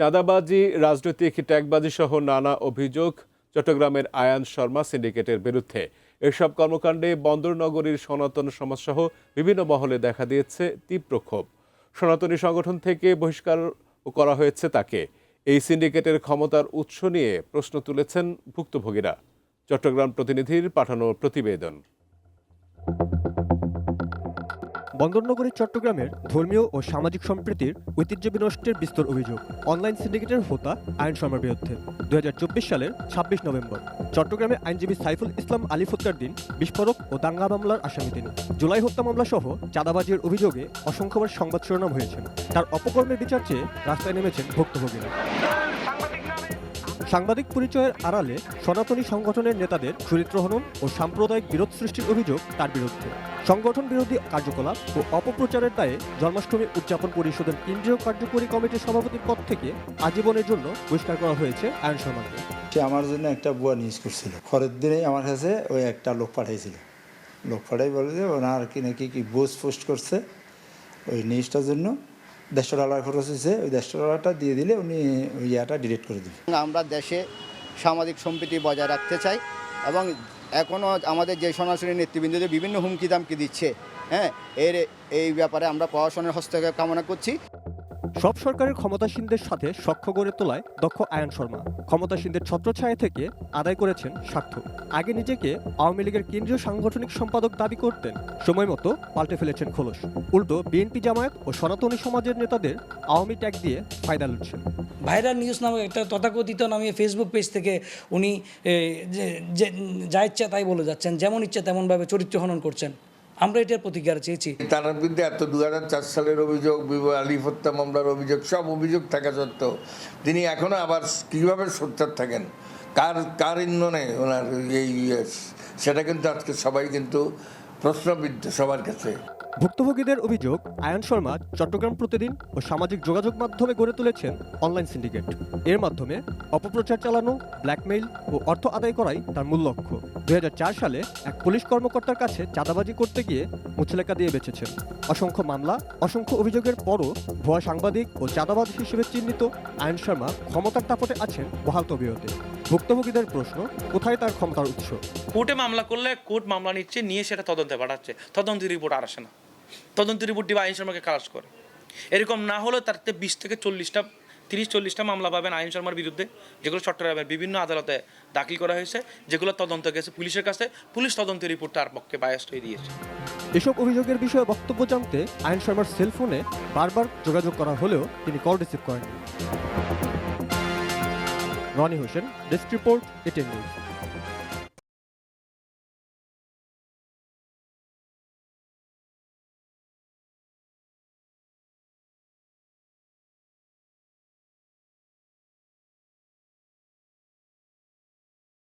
চাঁদাবাজি, রাজনৈতিক ট্যাগবাজি সহ নানা অভিযোগ চট্টগ্রামের আয়ান শর্মা সিন্ডিকেটের বিরুদ্ধে। এসব কর্মকাণ্ডে বন্দরনগরীর সনাতন সমাজসহ বিভিন্ন মহলে দেখা দিয়েছে তীব্র ক্ষোভ। সনাতনী সংগঠন থেকে বহিষ্কার করা হয়েছে তাকে। এই সিন্ডিকেটের ক্ষমতার উৎস নিয়ে প্রশ্ন তুলেছেন ভুক্তভোগীরা। চট্টগ্রাম প্রতিনিধির পাঠানো প্রতিবেদন। বন্দরনগরী চট্টগ্রামের ধর্মীয় ও সামাজিক সম্প্রীতির ঐতিহ্য বিনষ্টের বিস্তর অভিযোগ অনলাইন সিন্ডিকেটের হোতা আয়ন শর্মার বিরুদ্ধে। ২০২৪ সালের ২৬ নভেম্বর চট্টগ্রামে আইনজীবী সাইফুল ইসলাম আলী হত্যার দিন বিস্ফোরক ও দাঙ্গা মামলার আসামি তিনি। জুলাই হত্যা মামলা সহ চাঁদাবাজির অভিযোগে অসংখ্যবার সংবাদ শিরোনাম হয়েছেন। তার অপকর্মের বিচার চেয়ে রাস্তায় নেমেছেন ভুক্তভোগীরা। সাংবাদিক পরিচয়ের আড়ালে সনাতনী সংগঠনের নেতাদের চরিত্রহনন ও সাম্প্রদায়িক বিরোধ সৃষ্টির অভিযোগ তার বিরুদ্ধে। সংগঠন বিরোধী কার্যকলাপ ও অপপ্রচারের দায়ে জন্মাষ্টমী উদযাপন পরিষদের কেন্দ্রীয় কার্যকরী কমিটির সভাপতির পদ থেকে আজীবনের জন্য বহিষ্কার করা হয়েছে আয়ন শর্মাকে। সে আমার জন্য একটা বুয়া নিউজ করছিল। পরের দিনেই আমার কাছে ওই একটা লোক পাঠাইছিল। লোক পাঠাই বলে যে ওনার কি নাকি কি বুস পোস্ট করছে ওই নিউজটার জন্য $150 খরচ হয়েছে, ওই $150 দিয়ে দিলে উনি ওই ইয়াটা ডিলিট করে দেবে। আমরা দেশে সামাজিক সম্প্রীতি বজায় রাখতে চাই এবং এখনও আমাদের যে সনাতনী নেতৃবৃন্দদের বিভিন্ন হুমকি দামকি দিচ্ছে, এই ব্যাপারে আমরা প্রশাসনের হস্তক্ষেপ কামনা করছি। সব সরকারের ক্ষমতাসীনদের সাথে সখ্য গড়ে তোলায় দক্ষ আয়ন শর্মা ক্ষমতাসীনদের ছত্রছায়া থেকে আদায় করেছেন স্বার্থ। আগে নিজেকে আওয়ামী লীগের কেন্দ্রীয় সাংগঠনিক সম্পাদক দাবি করতেন, সময় মতো পাল্টে ফেলেছেন খোলস। উল্টো বিএনপি, জামায়াত ও সনাতনী সমাজের নেতাদের আওয়ামী ট্যাগ দিয়ে ফায়দা লুটছেন। ভাইরাল নিউজ নামে একটা তথাকথিত নামিয়ে ফেসবুক পেজ থেকে উনি যা ইচ্ছা তাই বলে যাচ্ছেন, যেমন ইচ্ছা তেমনভাবে চরিত্র হনন করছেন। আমরা এটার প্রতিকার চেয়েছি। তার বিরুদ্ধে এত 2004 সালের অভিযোগ, আলী হত্যা মামলার অভিযোগ, সব অভিযোগ থাকা সত্ত্বেও তিনি এখনো আবার কীভাবে সোচ্চার থাকেন, কার ইন্ধনে ওনার এই সেটা কিন্তু আজকে সবাই কিন্তু প্রশ্নবিদ্ধ সবার কাছে। ভুক্তভোগীদের অভিযোগ, আয়ন শর্মা চট্টগ্রাম প্রতিদিন ও সামাজিক যোগাযোগ মাধ্যমে গড়ে তুলেছেন অনলাইন সিন্ডিকেট। এর মাধ্যমে অপপ্রচার চালানো, ব্ল্যাকমেইল ও অর্থ আদায় করাই তার মূল লক্ষ্য। ২০০৪ সালে এক পুলিশ কর্মকর্তার কাছে চাঁদাবাজি করতে গিয়ে মুচলেকা দিয়ে বেঁচেছেন। অসংখ্য মামলা, অসংখ্য অভিযোগের পরও ভুয়া সাংবাদিক ও চাঁদাবাজ হিসেবে চিহ্নিত আয়ন শর্মা ক্ষমতার দাপটে আছেন বহাল তবিয়তে। ভুক্তভোগীদের প্রশ্ন, কোথায় তার ক্ষমতার উৎস? কোর্টে মামলা করলে কোর্ট মামলা নিচ্ছে, নিয়ে সেটা তদন্তে পাঠাচ্ছে, তদন্তের রিপোর্ট আর আসে না। তদন্তের রিপোর্ট দিবে আইন শর্মাকে খালাস করে। এরকম না হলেও তার 20 থেকে 30-40টা মামলা পাবেন আইন শর্মার বিরুদ্ধে, যেগুলো চট্টগ্রামের বিভিন্ন আদালতে দাখিল করা হয়েছে, যেগুলো তদন্ত গেছে পুলিশের কাছে। পুলিশ তদন্তের রিপোর্ট তার পক্ষে বায়াস্ট হয়ে দিয়েছে। এসব অভিযোগের বিষয়ে বক্তব্য জানতে আয়ন শর্মার সেলফোনে বারবার যোগাযোগ করা হলেও তিনি কল রিসিভ করেননি। Rony Hossain, desk report, ATN news.